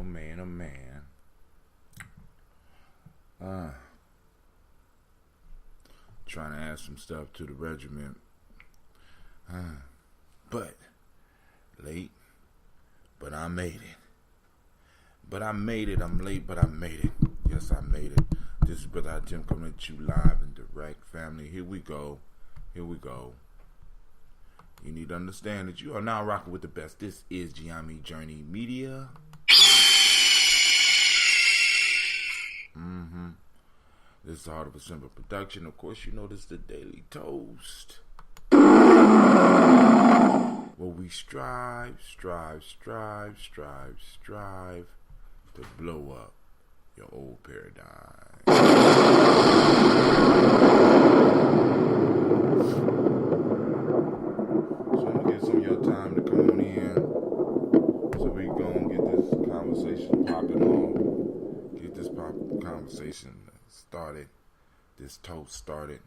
oh man. Trying to add some stuff to the regiment. But late, but I made it. I'm late, but I made it. Yes, I made it. This is Brother Tim coming at you live and direct, family. Here we go. You need to understand that you are now rocking with the best. This is Gye-Nyame Journey Media. This is the Heart of a Simple production. Of course, you know this is the Daily Toast. Where we strive to blow up your old paradigm. So I'm going to get some of your time to come on in so we going to get this conversation popping on. Get this conversation started, this toast started.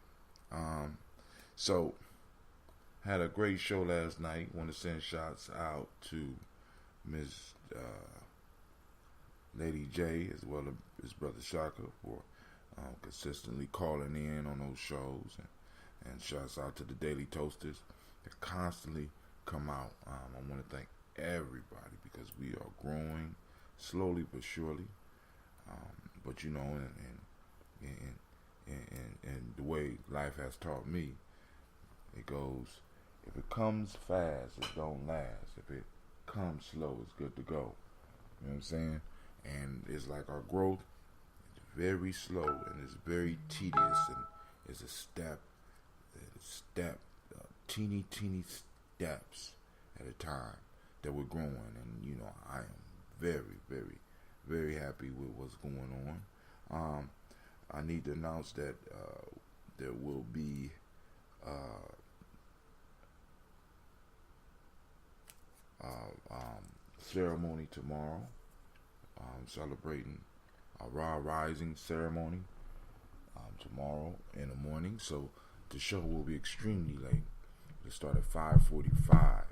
So had a great show last night. Want to send shots out to Miss Lady J as well as his brother Shaka for consistently calling in on those shows, and shouts out to the Daily Toasters that constantly come out. I want to thank everybody because we are growing slowly but surely. But you know, and the way life has taught me, it goes, if it comes fast, it don't last. If it comes slow, it's good to go. You know what I'm saying? And it's like our growth is very slow and it's very tedious, and it's a step, teeny steps at a time that we're growing. And you know, I am very, very, very happy with what's going on. I need to announce that there will be ceremony tomorrow, celebrating a Ra Rising ceremony tomorrow in the morning. So the show will be extremely late. It start at 5:45.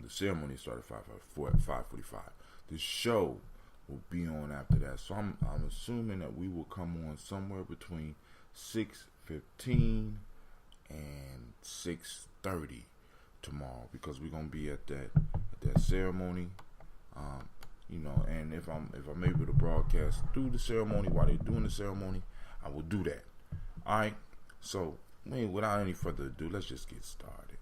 The ceremony started at 5:45. The show will be on after that. So I'm assuming that we will come on somewhere between 6:15 and 6:30 tomorrow, because we're gonna be at that ceremony. You know, and if I'm able to broadcast through the ceremony while they're doing the ceremony, I will do that. Alright, so without any further ado, let's just get started.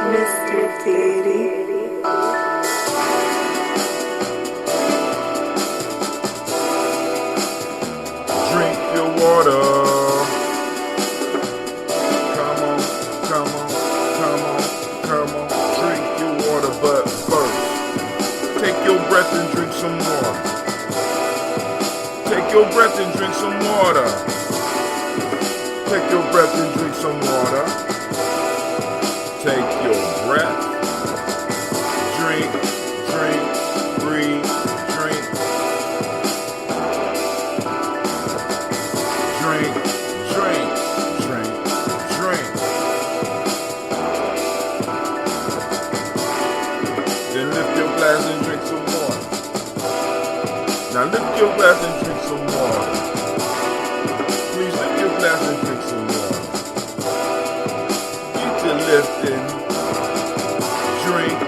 Mr. Diddy. Drink your water. Come on. Drink your water, but first, take your breath and drink some water. Take your breath and drink some water. Take your breath and drink some water. Take your breath. Drink, breathe, drink. Drink. Then lift your glass and drink some water. Now lift your glass and drink some water. Please lift your glass and drink some water. Get to lifting. Drink.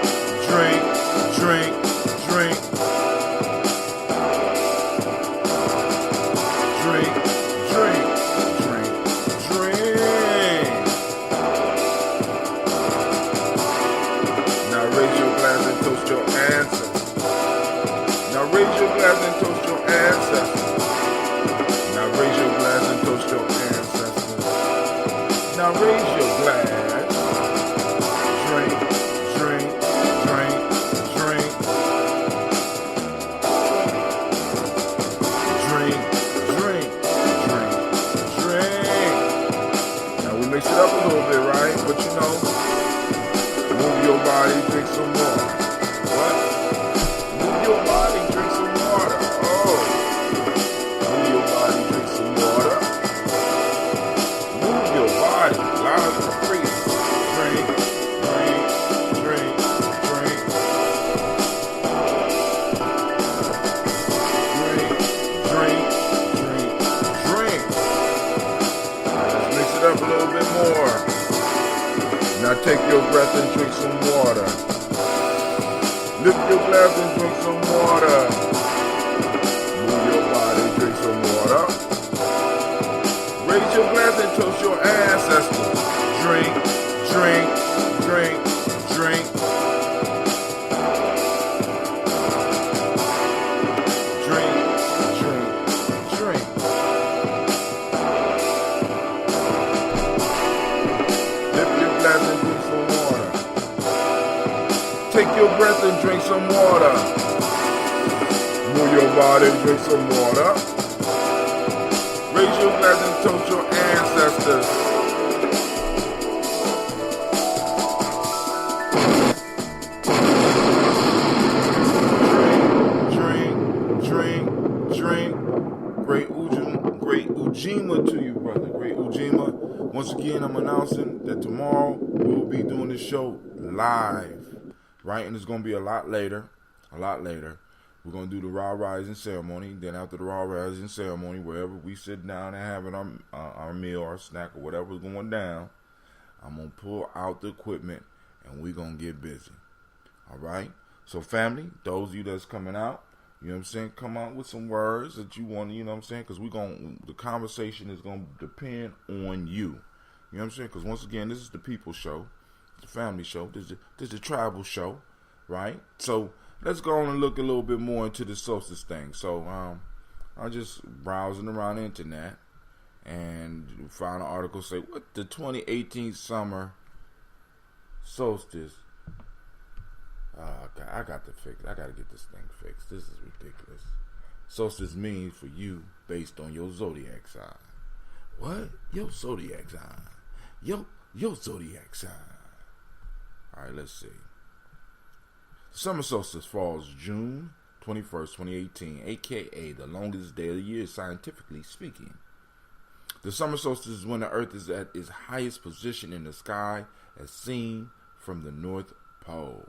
Now raise your glass and toast your ancestors. Now raise your glass and toast your ancestors. Now raise your glass and toast your ancestors. Now raise your glass. Drink. Now we mix it up a little bit, right? But you know, move your body, drink some water. What? Move your body, drink some water. Oh. your breath and drink some water. Lift your glass and drink some water. Move your body, drink some water. Raise your glass and toast your ancestors. Drink, drink, drink, drink. Drink, drink, drink. Lift your glass and drink some water. Take your breath and drink some water. Move your body and drink some water. Raise your glass and toast your ancestors. Drink, drink, drink, drink. Great Ujima to you, brother. Great Ujima. Once again, I'm announcing that tomorrow we'll be doing this show live, right? And it's going to be a lot later. We're going to do the Raw Rising ceremony. Then after the Raw Rising ceremony, wherever we sit down and having our meal, our snack, or whatever's going down, I'm going to pull out the equipment and we're going to get busy. All right? So family, those of you that's coming out, you know what I'm saying, come out with some words that you want, you know what I'm saying, because the conversation is going to depend on you. You know what I'm saying? Because once again, this is the people show. It's the family show. This is the tribal show, right? So let's go on and look a little bit more into the solstice thing. So I'm just browsing around the internet and found an article say, what the 2018 summer solstice. God, I got to get this thing fixed. This is ridiculous. Solstice means for you based on your zodiac sign. What? Your zodiac sign. Your zodiac sign. All right, let's see. Summer solstice falls June 21st, 2018, aka the longest day of the year, scientifically speaking. The summer solstice is when the Earth is at its highest position in the sky as seen from the North Pole.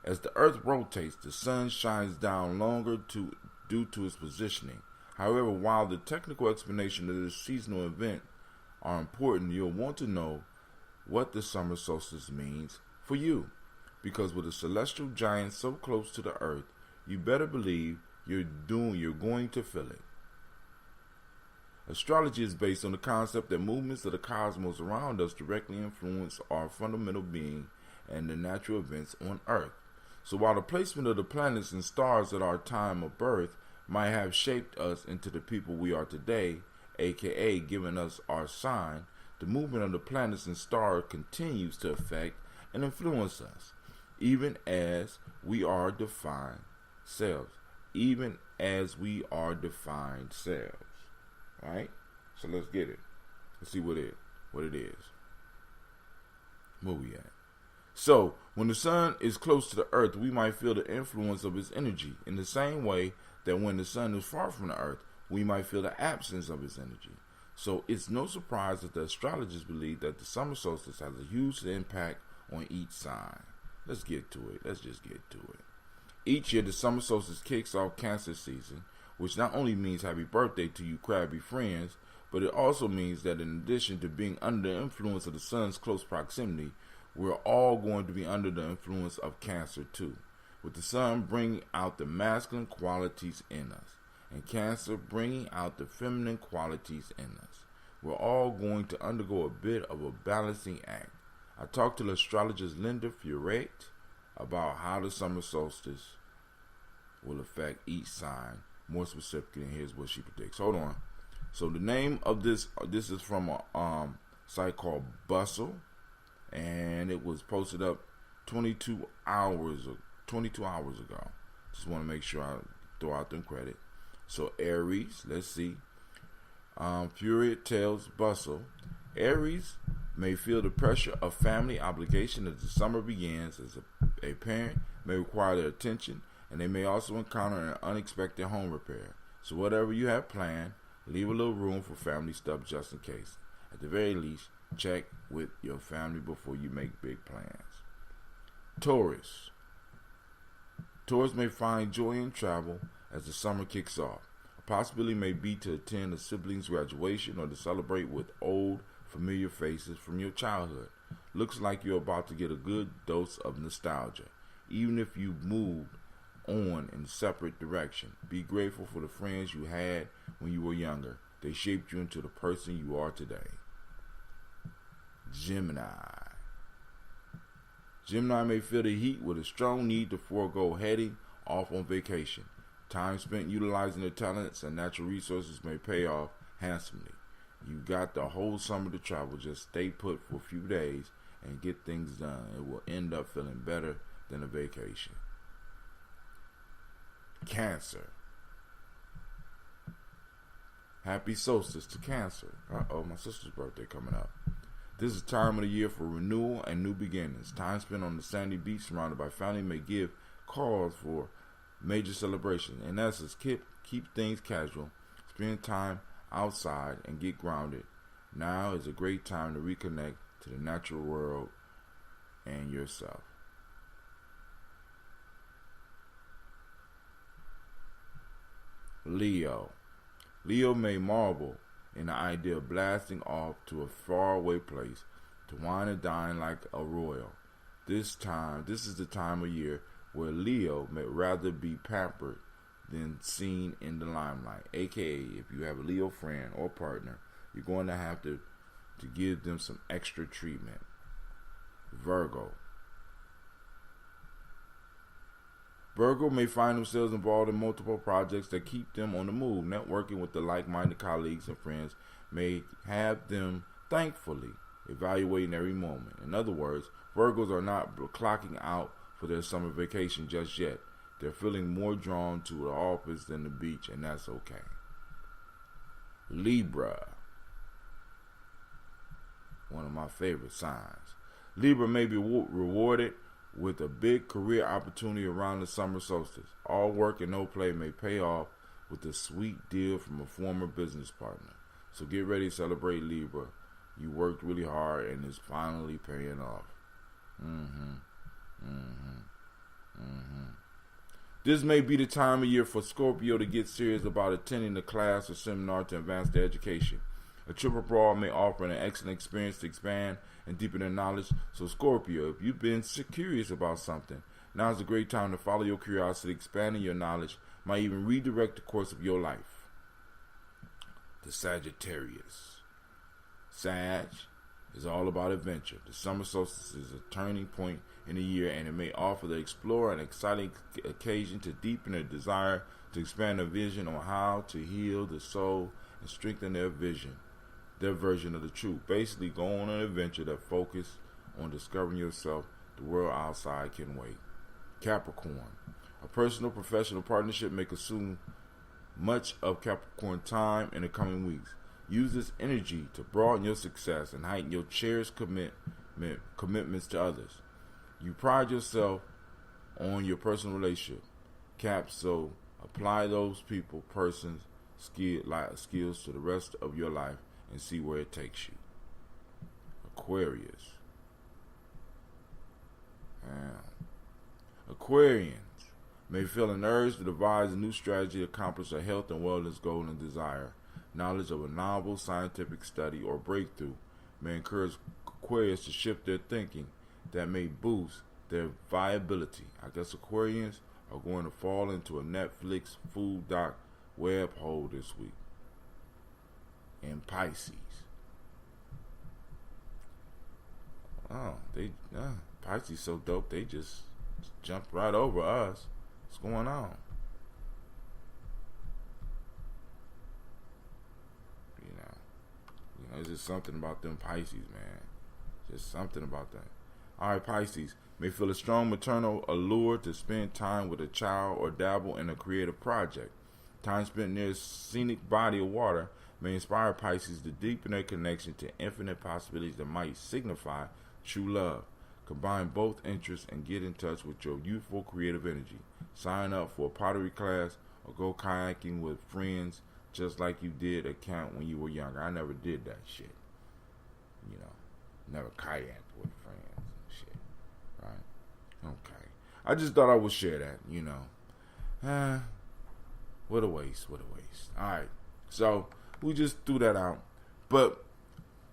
As the Earth rotates, the sun shines down longer due to its positioning. However, while the technical explanation of this seasonal event are important, you'll want to know what the summer solstice means for you. Because with a celestial giant so close to the Earth, you better believe you're going to feel it. Astrology is based on the concept that movements of the cosmos around us directly influence our fundamental being and the natural events on Earth. So while the placement of the planets and stars at our time of birth might have shaped us into the people we are today, aka giving us our sign, the movement of the planets and stars continues to affect and influence us, even as we are defined selves. Right? So let's get it. Let's see what it is. Where we at? So, when the sun is close to the Earth, we might feel the influence of its energy in the same way that when the sun is far from the Earth, we might feel the absence of its energy. So, it's no surprise that the astrologers believe that the summer solstice has a huge impact on each sign. Let's get to it. Let's just get to it. Each year, the summer solstice kicks off Cancer season, which not only means happy birthday to you crabby friends, but it also means that in addition to being under the influence of the sun's close proximity, we're all going to be under the influence of Cancer too, with the sun bringing out the masculine qualities in us, and Cancer bringing out the feminine qualities in us. We're all going to undergo a bit of a balancing act. I talked to astrologist Linda Furette about how the summer solstice will affect each sign, more specifically, and here's what she predicts. Hold on. So the name of this is from a site called Bustle, and it was posted up 22 hours ago. Just want to make sure I throw out them credit. So Aries, let's see. Fury tells Bustle, Aries may feel the pressure of family obligation as the summer begins, as a parent may require their attention, and they may also encounter an unexpected home repair. So whatever you have planned, leave a little room for family stuff just in case. At the very least, check with your family before you make big plans. Taurus may find joy in travel as the summer kicks off. A possibility may be to attend a sibling's graduation or to celebrate with old, familiar faces from your childhood. Looks like you're about to get a good dose of nostalgia, even if you moved on in separate direction. Be grateful for the friends you had when you were younger. They shaped you into the person you are today. Gemini. Gemini may feel the heat with a strong need to forego heading off on vacation. Time spent utilizing their talents and natural resources may pay off handsomely. You got the whole summer to travel. Just stay put for a few days and get things done. It will end up feeling better than a vacation. Cancer. Happy solstice to Cancer. My sister's birthday coming up. This is time of the year for renewal and new beginnings. Time spent on the sandy beach surrounded by family may give cause for major celebration. In essence, keep things casual. Spend time outside and get grounded. Now is a great time to reconnect to the natural world and yourself. Leo. Leo may marvel in the idea of blasting off to a faraway place to wine and dine like a royal. This is the time of year where Leo may rather be pampered than seen in the limelight. AKA, if you have a Leo friend or partner, you're going to have to give them some extra treatment. Virgo. Virgo may find themselves involved in multiple projects that keep them on the move. Networking with the like-minded colleagues and friends may have them thankfully evaluating every moment. In other words, Virgos are not clocking out for their summer vacation just yet. They're feeling more drawn to the office than the beach, and that's okay. Libra. One of my favorite signs. Libra may be rewarded with a big career opportunity around the summer solstice. All work and no play may pay off with a sweet deal from a former business partner. So get ready to celebrate, Libra. You worked really hard and it's finally paying off. This may be the time of year for Scorpio to get serious about attending a class or seminar to advance their education. A trip abroad may offer an excellent experience to expand and deepen their knowledge. So Scorpio, if you've been curious about something, now is a great time to follow your curiosity. Expanding your knowledge might even redirect the course of your life. The Sagittarius. Sag is all about adventure. The summer solstice is a turning point in the year, and it may offer the explorer an exciting occasion to deepen their desire to expand their vision on how to heal the soul and strengthen their version of the truth. Basically, go on an adventure that focuses on discovering yourself. The world outside can wait. Capricorn. A personal professional partnership may consume much of Capricorn time in the coming weeks. Use this energy to broaden your success and heighten your cherished commitments to others. You pride yourself on your personal relationship, Cap, so apply those persons, skills to the rest of your life and see where it takes you. Aquarius. Aquarians may feel an urge to devise a new strategy to accomplish a health and wellness goal and desire. Knowledge of a novel scientific study or breakthrough may encourage Aquarius to shift their thinking that may boost their viability. I guess Aquarians are going to fall into a Netflix food doc web hole this week. And Pisces. Pisces so dope they just jumped right over us. What's going on? You know, it's just something about them Pisces, man. Just something about that. Alright, Pisces may feel a strong maternal allure to spend time with a child or dabble in a creative project. Time spent near a scenic body of water may inspire Pisces to deepen their connection to infinite possibilities that might signify true love. Combine both interests and get in touch with your youthful creative energy. Sign up for a pottery class or go kayaking with friends just like you did at camp when you were younger. I never did that shit. You know, never kayaked with friends and shit. Right? Okay. I just thought I would share that, you know. What a waste. Alright. So, we just threw that out. But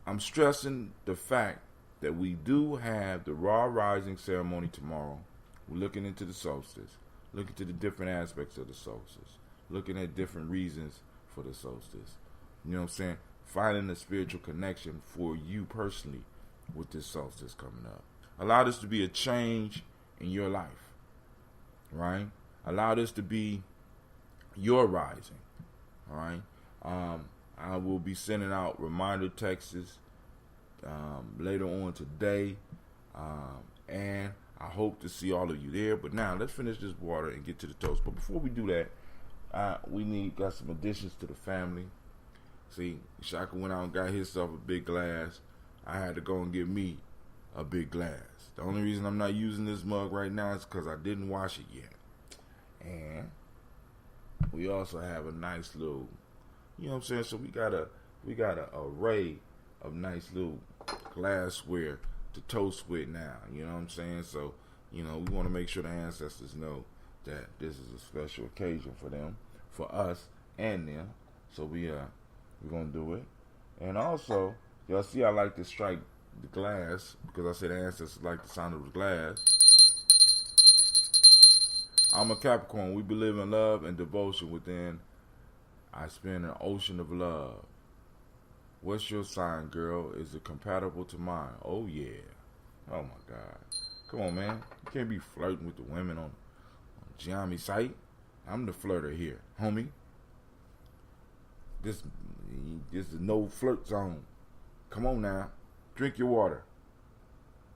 I'm stressing the fact that we do have the Ra Rising ceremony tomorrow. We're looking into the solstice, looking to the different aspects of the solstice, looking at different reasons for the solstice. You know what I'm saying? Finding a spiritual connection for you personally with this solstice coming up. Allow this to be a change in your life, right? Allow this to be your rising, all right? I will be sending out reminder texts later on today, and I hope to see all of you there. But now let's finish this water and get to the toast. But before we do that, we got some additions to the family. See, Shaka went out and got himself a big glass. I had to go and get me a big glass. The only reason I'm not using this mug right now is because I didn't wash it yet. And we also have a nice little, you know what I'm saying? So we got a array of nice little glassware to toast with now. You know what I'm saying? So, you know, we want to make sure the ancestors know that this is a special occasion for them, for us and them. So we're gonna do it. And also, y'all see I like to strike the glass because I said the ancestors like the sound of the glass. I'm a Capricorn. We believe in love and devotion within. I spin an ocean of love. What's your sign, girl? Is it compatible to mine? Oh, yeah. Oh, my God. Come on, man. You can't be flirting with the women on Gye-Nyame site. I'm the flirter here, homie. This is no flirt zone. Come on now. Drink your water.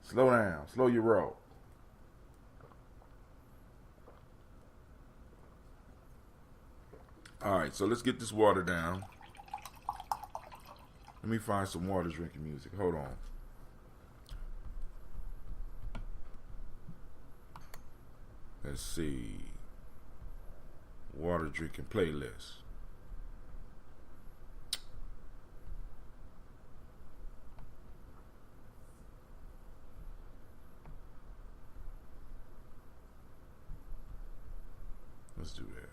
Slow down. Slow your roll. All right, so let's get this water down. Let me find some water drinking music. Hold on. Let's see. Water drinking playlist. Let's do that.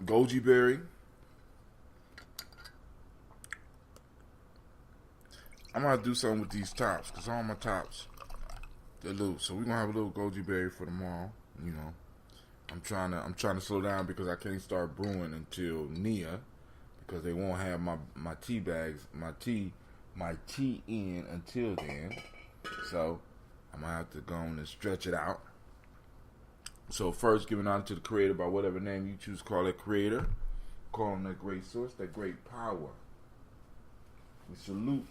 Goji berry. I'm gonna do something with these tops because all my tops they're loose. So we're gonna have a little goji berry for tomorrow. You know, I'm trying to slow down because I can't start brewing until Nia because they won't have my tea bags, my tea in until then. So I'm gonna have to go on and stretch it out. So first, giving honor to the Creator by whatever name you choose to call that Creator. Call him that great source, that great power. We salute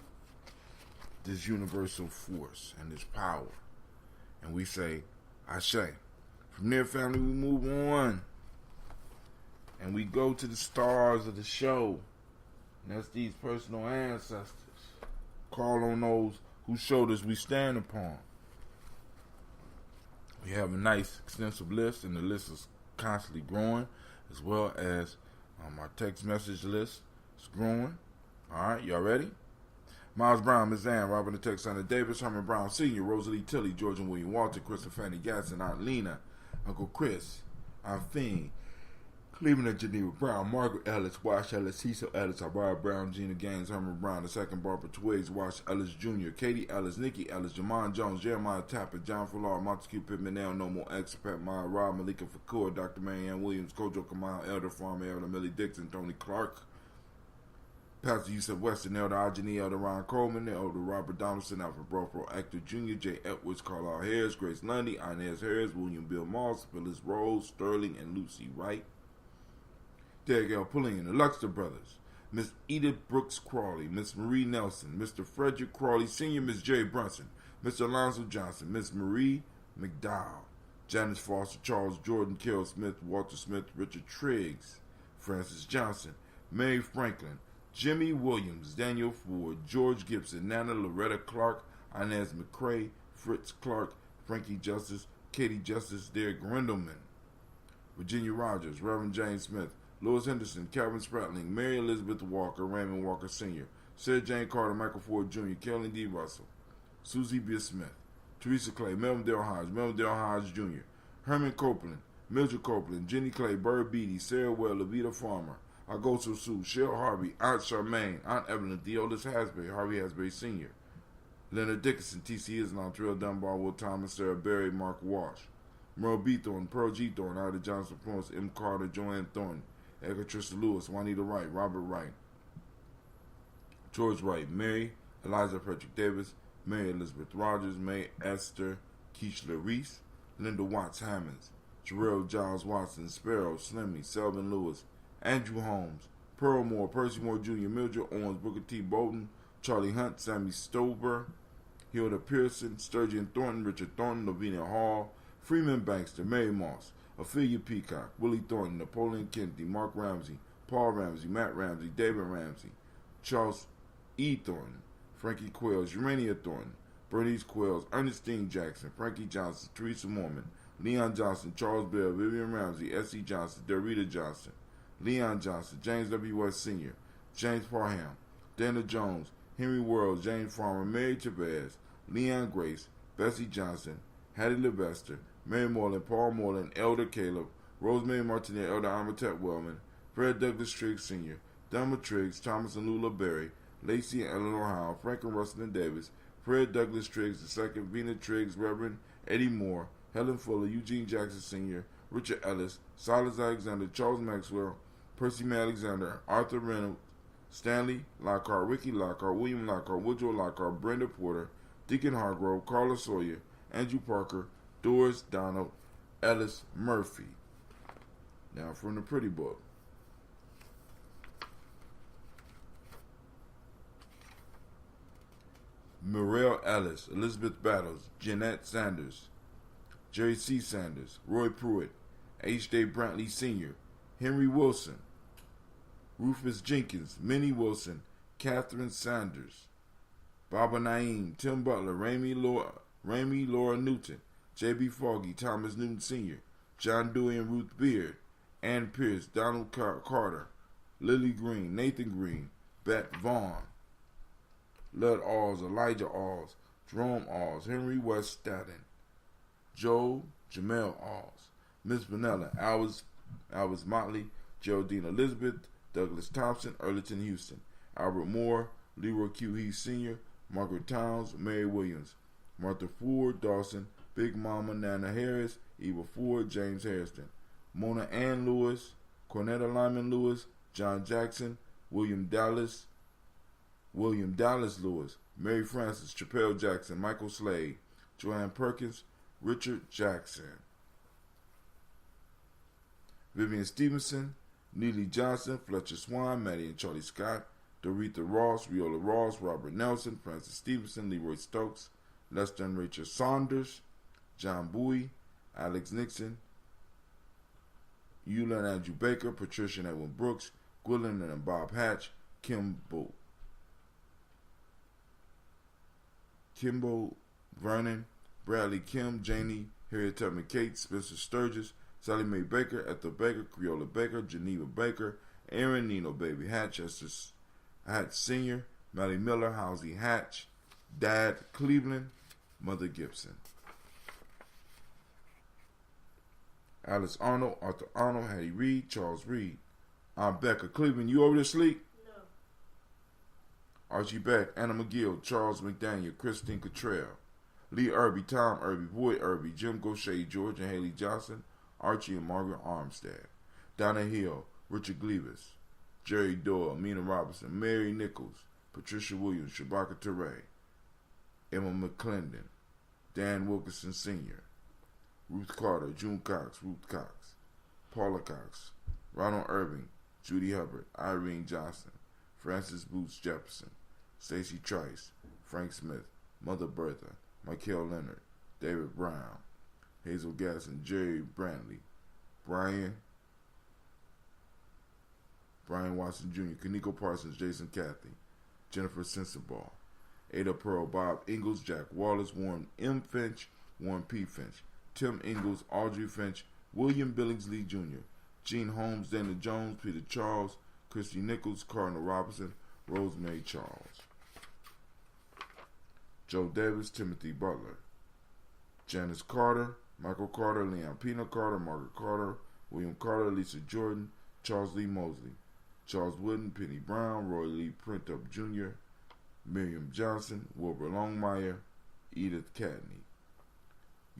this universal force and this power. And we say, Ashe. From there, family, we move on And we go to the stars of the show. And that's these personal ancestors. Call on those whose shoulders we stand upon. We have a nice extensive list, and the list is constantly growing, as well as our text message list is growing. Alright, y'all ready? Miles Brown, Miss Ann, Robert the Texana Davis, Herman Brown Sr., Rosalie Tilley, George and William Walter, Chris and Fanny Gatson, Aunt Lena, Uncle Chris, Aunt Fiend, Cleveland and Geneva Brown, Margaret Ellis, Wash Ellis, Cecil Ellis, Albara Brown, Gina Gaines, Herman Brown, the second Barbara Twigs, Wash Ellis Jr., Katie Ellis, Nikki Ellis, Jamon Jones, Jeremiah Tapper, John Fuller, Montesquieu Pittman, L, No More X, Pat Maya, Rob, Malika Fakur, Dr. Marianne Williams, Kojo Kamal, Elder Farmer, Elder Millie Dixon, Tony Clark, Pastor Yusuf Weston, Elder Ajani, Elder Ron Coleman, Elder Robert Donaldson, Alfred Brofro, Actor Jr., J. Edwards, Carlisle Harris, Grace Lundy, Inez Harris, William Bill Moss, Phyllis Rose, Sterling, and Lucy Wright. Derek L. Pullian, the Luxter Brothers, Miss Edith Brooks Crawley, Miss Marie Nelson, Mr. Frederick Crawley Sr., Miss Jerry Brunson, Mr. Alonzo Johnson, Miss Marie McDowell, Janice Foster, Charles Jordan, Carol Smith, Walter Smith, Richard Triggs, Francis Johnson, Mary Franklin, Jimmy Williams, Daniel Ford, George Gibson, Nana Loretta Clark, Inez McCrae, Fritz Clark, Frankie Justice, Katie Justice, Derek Rendelman, Virginia Rogers, Reverend James Smith, Louis Henderson, Calvin Spratling, Mary Elizabeth Walker, Raymond Walker Sr., Sarah Jane Carter, Michael Ford Jr., Kelly D. Russell, Susie B. Smith, Teresa Clay, Melvin Dale Hodge Jr., Herman Copeland, Mildred Copeland, Jenny Clay, Bird Beatty, Sarah Well, Levita Farmer, Agosto Sue, Cheryl Harvey, Aunt Charmaine, Aunt Evelyn, Theodis Hasbury, Harvey Hasbury Sr., Leonard Dickinson, T.C. Islam, Terrell Dunbar, Will Thomas, Sarah Berry, Mark Walsh, Merle B. Thornton, Pearl G. Thornton, Ida Johnson, Florence M. Carter, Joanne Thornton, Edgar Trista Lewis, Juanita Wright, Robert Wright, George Wright, Mary Eliza Frederick Davis, Mary Elizabeth Rogers, May Esther Keishla Reese, Linda Watts Hammonds, Jarrell Giles Watson, Sparrow, Slimmy, Selvin Lewis, Andrew Holmes, Pearl Moore, Percy Moore Jr., Mildred Owens, Booker T. Bolton, Charlie Hunt, Sammy Stover, Hilda Pearson, Sturgeon Thornton, Richard Thornton, Lavinia Hall, Freeman Bankster, Mary Moss, Ophelia Peacock, Willie Thornton, Napoleon Kennedy, Mark Ramsey, Paul Ramsey, Matt Ramsey, David Ramsey, Charles E. Thornton, Frankie Quells, Urania Thornton, Bernice Quells, Ernestine Jackson, Frankie Johnson, Teresa Mormon, Leon Johnson, Charles Bell, Vivian Ramsey, S.E. Johnson, Dorita Johnson, Leon Johnson, James W. West Sr., James Parham, Dana Jones, Henry Worrell, James Farmer, Mary Chavez, Leon Grace, Bessie Johnson, Hattie Levester, Mary Moreland, Paul Moreland, Elder Caleb, Rosemary Martinet, Elder Amatet Wellman, Fred Douglas Triggs Sr., Thelma Triggs, Thomas and Lula Berry, Lacey and Eleanor Howe, Frank and Rustin Davis, Fred Douglas Triggs II, Vina Triggs, Reverend Eddie Moore, Helen Fuller, Eugene Jackson Sr., Richard Ellis, Silas Alexander, Charles Maxwell, Percy May Alexander, Arthur Reynolds, Stanley Lockhart, Ricky Lockhart, William Lockhart, Woodrow Lockhart, Brenda Porter, Deacon Hargrove, Carla Sawyer, Andrew Parker, Doris Donald, Ellis Murphy. Now from the pretty book. Muriel Ellis, Elizabeth Battles, Jeanette Sanders, Jerry C. Sanders, Roy Pruitt, H. Day Brantley Sr., Henry Wilson, Rufus Jenkins, Minnie Wilson, Catherine Sanders, Baba Naeem, Tim Butler, Ramey Laura Newton, J.B. Foggy, Thomas Newton Sr., John Dewey and Ruth Beard, Ann Pierce, Donald Carter, Lily Green, Nathan Green, Bet Vaughn, Lud Alls, Elijah Alls, Jerome Alls, Henry West Staten, Joe Jamel Alls, Miss Vanilla, Albus Motley, Geraldine Elizabeth, Douglas Thompson, Earleton Houston, Albert Moore, Leroy Q. Heath Sr., Margaret Towns, Mary Williams, Martha Ford, Dawson, Big Mama, Nana Harris, Eva Ford, James Harrison, Mona Ann Lewis, Cornetta Lyman Lewis, John Jackson, William Dallas Lewis, Mary Frances, Chappelle Jackson, Michael Slade, Joanne Perkins, Richard Jackson, Vivian Stevenson, Neely Johnson, Fletcher Swan, Maddie and Charlie Scott, Doretha Ross, Viola Ross, Robert Nelson, Francis Stevenson, Leroy Stokes, Lester and Rachel Saunders, John Bowie, Alex Nixon, Eulin Andrew Baker, Patricia and Edwin Brooks, Gwilyn and Bob Hatch, Kimbo Vernon, Bradley Kim, Janie, Harriet Tubman Cates, Spencer Sturgis, Sally Mae Baker, Ethel Baker, Creola Baker, Geneva Baker, Aaron Nino Baby Hatch, Esther Hatch Sr., Melly Miller, Halsey Hatch, Dad Cleveland, Mother Gibson. Alice Arnold, Arthur Arnold, Hattie Reed, Charles Reed. Aunt Becca Cleveland, you over there asleep? No. Archie Beck, Anna McGill, Charles McDaniel, Christine Cottrell, Lee Irby, Tom Irby, Boyd Irby, Jim Gaucher, George and Haley Johnson, Archie and Margaret Armstead, Donna Hill, Richard Gleavis, Jerry Doyle, Amina Robinson, Mary Nichols, Patricia Williams, Shabaka Teray, Emma McClendon, Dan Wilkinson Sr., Ruth Carter, June Cox, Ruth Cox, Paula Cox, Ronald Irving, Judy Hubbard, Irene Johnson, Francis Boots Jefferson, Stacy Trice, Frank Smith, Mother Bertha, Michael Leonard, David Brown, Hazel Gasson, Jerry Brantley, Brian Watson Jr., Kaneko Parsons, Jason Cathy, Jennifer Sensabaugh, Ada Pearl, Bob Ingalls, Jack Wallace, Warren M. Finch, Warren P. Finch, Tim Ingalls, Audrey Finch, William Billingsley Jr., Gene Holmes, Dana Jones, Peter Charles, Christy Nichols, Cardinal Robinson, Rosemary Charles, Joe Davis, Timothy Butler, Janice Carter, Michael Carter, Leon Pino Carter, Margaret Carter, William Carter, Lisa Jordan, Charles Lee Mosley, Charles Wooden, Penny Brown, Roy Lee Printup Jr., Miriam Johnson, Wilbur Longmire, Edith Cadney,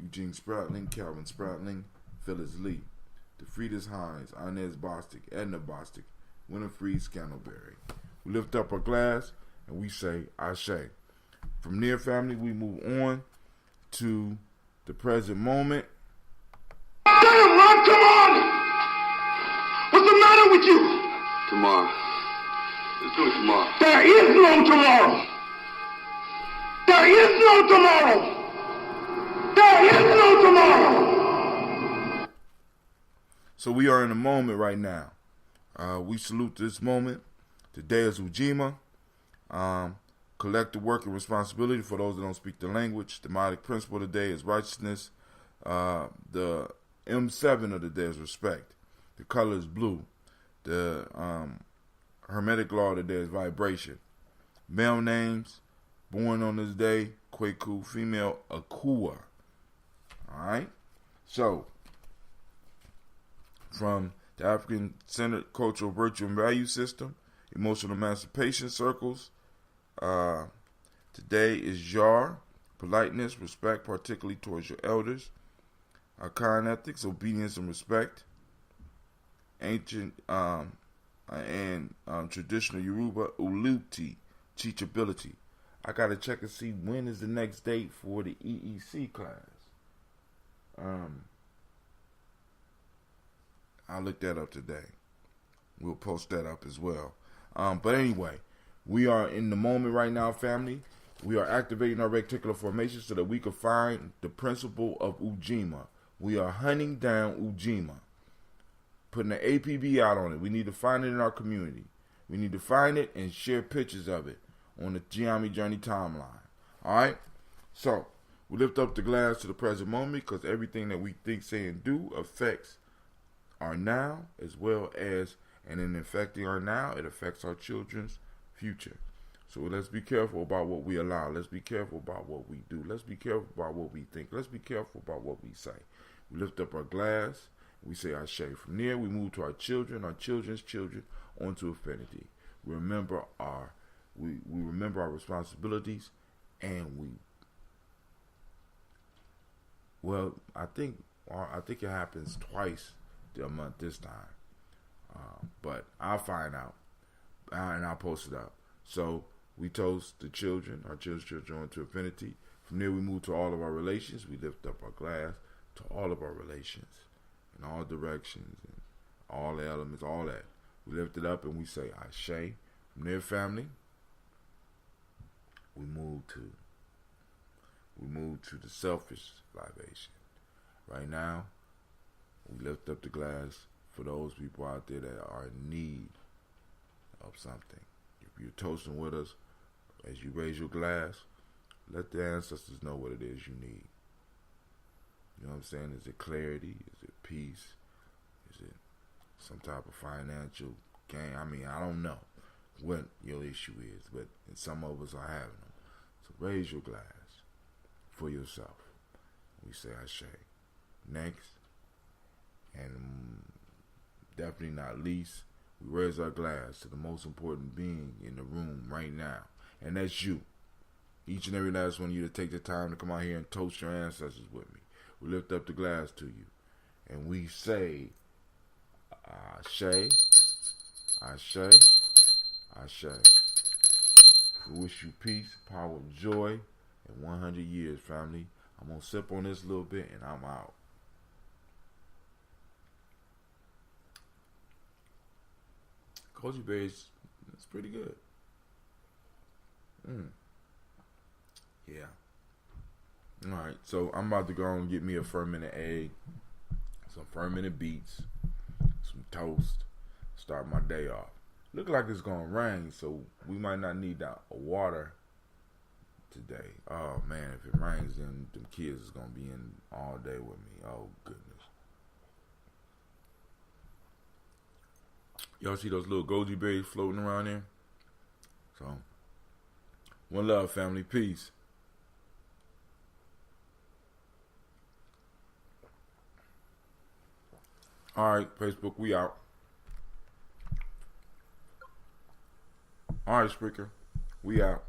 Eugene Spratling, Calvin Spratling, Phyllis Lee, DeFridas Hines, Inez Bostic, Edna Bostic, Winifred Scantleberry. We lift up our glass and we say, Ashe. From there, family, we move on to the present moment. Damn, Ron, come on! What's the matter with you? Tomorrow. Let's do it tomorrow. There is no tomorrow! There is no tomorrow! There is no tomorrow! So we are in a moment right now. We salute this moment. Today is Ujima. Collective work and responsibility for those that don't speak the language. The Modic principle today is righteousness. The M7 of the day is respect. The color is blue. The Hermetic law today is vibration. Male names, born on this day, Kweku. Female, Akua. Alright? So, from the African-centered cultural virtue and value system, emotional emancipation circles, today is Jar, politeness, respect, particularly towards your elders. Akan ethics, obedience and respect. Ancient and traditional Yoruba, Uluti, teachability. I gotta check and see when is the next date for the EEC class. I'll look that up today. We'll post that up as well. But anyway, we are in the moment right now, family. We are activating our reticular formation so that we can find the principle of Ujima. We are hunting down Ujima, putting the APB out on it. We need to find it in our community. We need to find it and share pictures of it on the Gye-Nyame Journey timeline. All right? So, we lift up the glass to the present moment because everything that we think, say, and do affects our now as well as, and in affecting our now, it affects our children's future. So let's be careful about what we allow. Let's be careful about what we do. Let's be careful about what we think. Let's be careful about what we say. We lift up our glass. We say Ashe. From there, we move to our children, our children's children, onto infinity. We remember our responsibilities, and I think it happens twice a month this time. But I'll find out, and I'll post it up. So we toast the children, our children's children, onto infinity. From there, we move to all of our relations. We lift up our glass to all of our relations in all directions and all the elements, all that. We lift it up and we say Ashe. From there, family, we move to the selfish libation. Right now, we lift up the glass for those people out there that are in need of something. If you're toasting with us, as you raise your glass, let the ancestors know what it is you need. You know what I'm saying? Is it clarity? Is it peace? Is it some type of financial gain? I mean, I don't know what your issue is, but some of us are having them. So raise your glass for yourself. We say Ashe. Next, and definitely not least, we raise our glass to the most important being in the room right now, and that's you. Each and every last one of you to take the time to come out here and toast your ancestors with me. We lift up the glass to you, and we say, Ashe, Ashe, Ashe. We wish you peace, power, joy, and 100 years, family. I'm going to sip on this a little bit, and I'm out. Goji berries, it's pretty good. Yeah. Alright, so I'm about to go and get me a fermented egg, some fermented beets, some toast, start my day off. Look like it's gonna rain, so we might not need that water today. Oh man, if it rains, then them kids is gonna be in all day with me. Oh goodness. Y'all see those little goji berries floating around there? So, one love, family. Peace. Alright, Facebook, we out. Alright, Spreaker, we out.